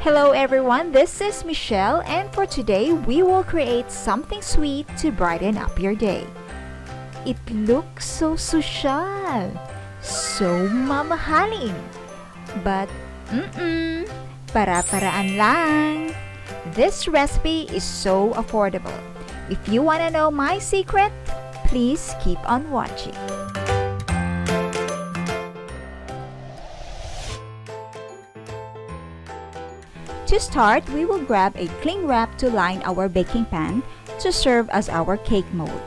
Hello everyone, this is Michelle, and for today we will create something sweet to brighten up your day. It looks so social, so mamahalin, but para-paraan lang. This recipe is so affordable. If you wanna know my secret, please keep on watching. To start, we will grab a cling wrap to line our baking pan to serve as our cake mold.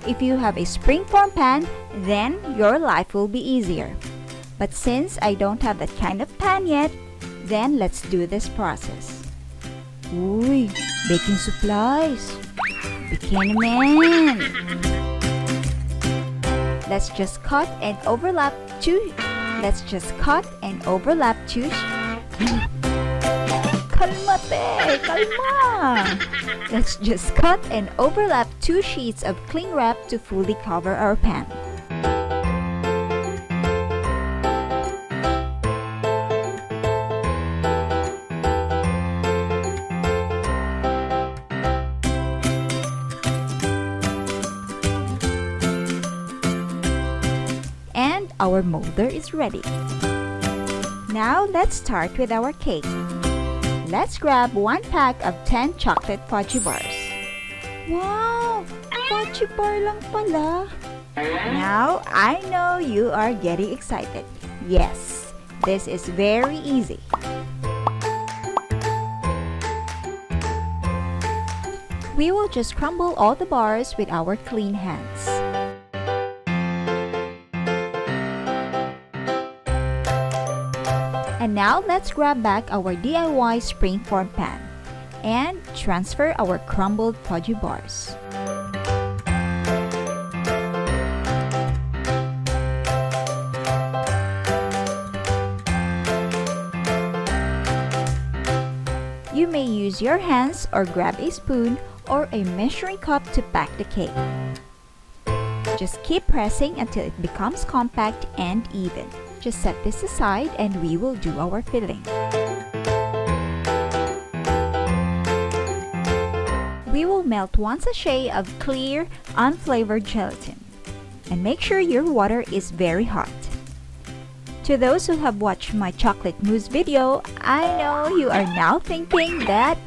If you have a springform pan, then your life will be easier. But since I don't have that kind of pan yet, then let's do this process. Uy, baking supplies! Bigyan naman! Let's just cut and overlap two. Kalma! Let's just cut and overlap 2 sheets of cling wrap to fully cover our pan. And our molder is ready. Now let's start with our cake. Let's grab 1 pack of 10 chocolate fudgy bars. Wow! Fudgy bar lang pala. Now, I know you are getting excited. Yes, this is very easy. We will just crumble all the bars with our clean hands. And now, let's grab back our DIY springform pan and transfer our crumbled fudgy bars. You may use your hands or grab a spoon or a measuring cup to pack the cake. Just keep pressing until it becomes compact and even. Just set this aside and we will do our filling. We will melt 1 sachet of clear, unflavored gelatin. And make sure your water is very hot. To those who have watched my chocolate mousse video, I know you are now thinking that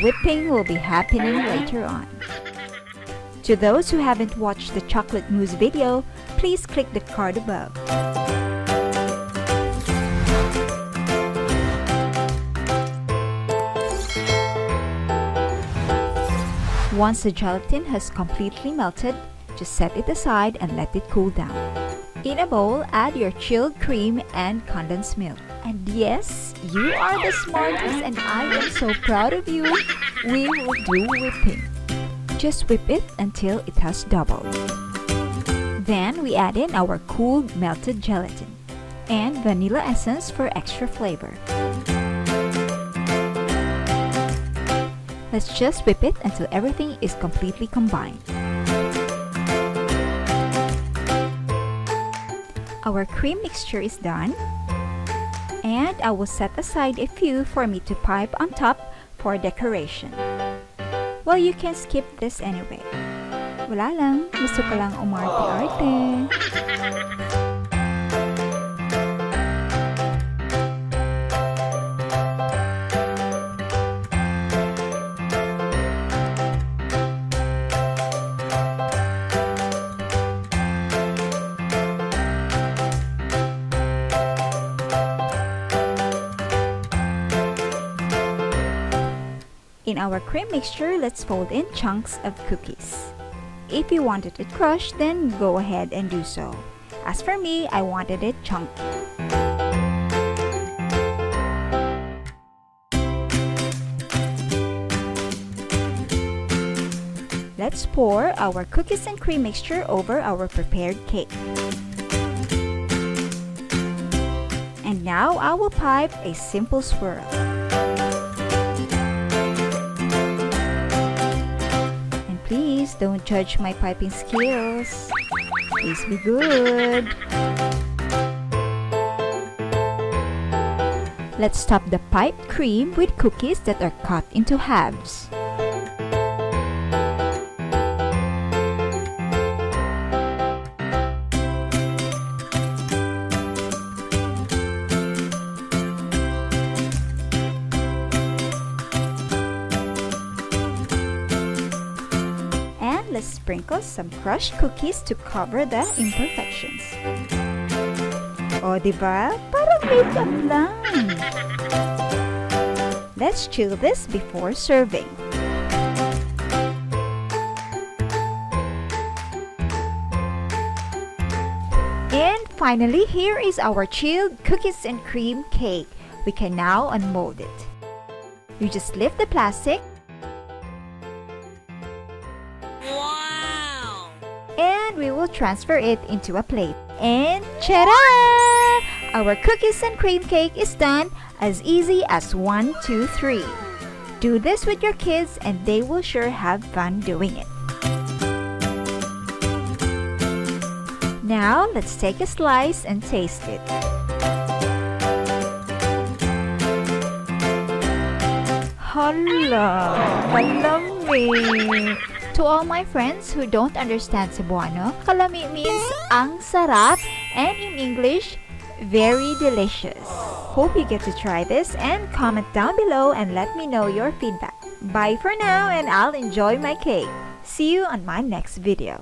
whipping will be happening later on. To those who haven't watched the chocolate mousse video, please click the card above. Once the gelatin has completely melted, just set it aside and let it cool down. In a bowl, add your chilled cream and condensed milk. And yes, you are the smartest and I am so proud of you. We will do whipping. Just whip it until it has doubled. Then we add in our cooled melted gelatin and vanilla essence for extra flavor. Let's just whip it until everything is completely combined. Our cream mixture is done, and I will set aside a few for me to pipe on top for decoration. Well, you can skip this anyway. Wala lang, gusto ko lang umarte-arte. In our cream mixture, let's fold in chunks of cookies. If you wanted it crushed, then go ahead and do so. As for me, I wanted it chunky. Let's pour our cookies and cream mixture over our prepared cake. And now I will pipe a simple swirl. Please don't judge my piping skills. Please be good. Let's top the piped cream with cookies that are cut into halves. Let's sprinkle some crushed cookies to cover the imperfections. O, diba? Parang makeup lang. Let's chill this before serving. And finally, here is our chilled cookies and cream cake. We can now unmold it. You just lift the plastic, and we will transfer it into a plate. And ta-da! Our cookies and cream cake is done, as easy as 1, 2, 3. Do this with your kids and they will sure have fun doing it. Now, let's take a slice and taste it. Hala! Kalami! To all my friends who don't understand Cebuano, kalami means ang sarap, and in English, very delicious. Hope you get to try this and comment down below and let me know your feedback. Bye for now, and I'll enjoy my cake. See you on my next video.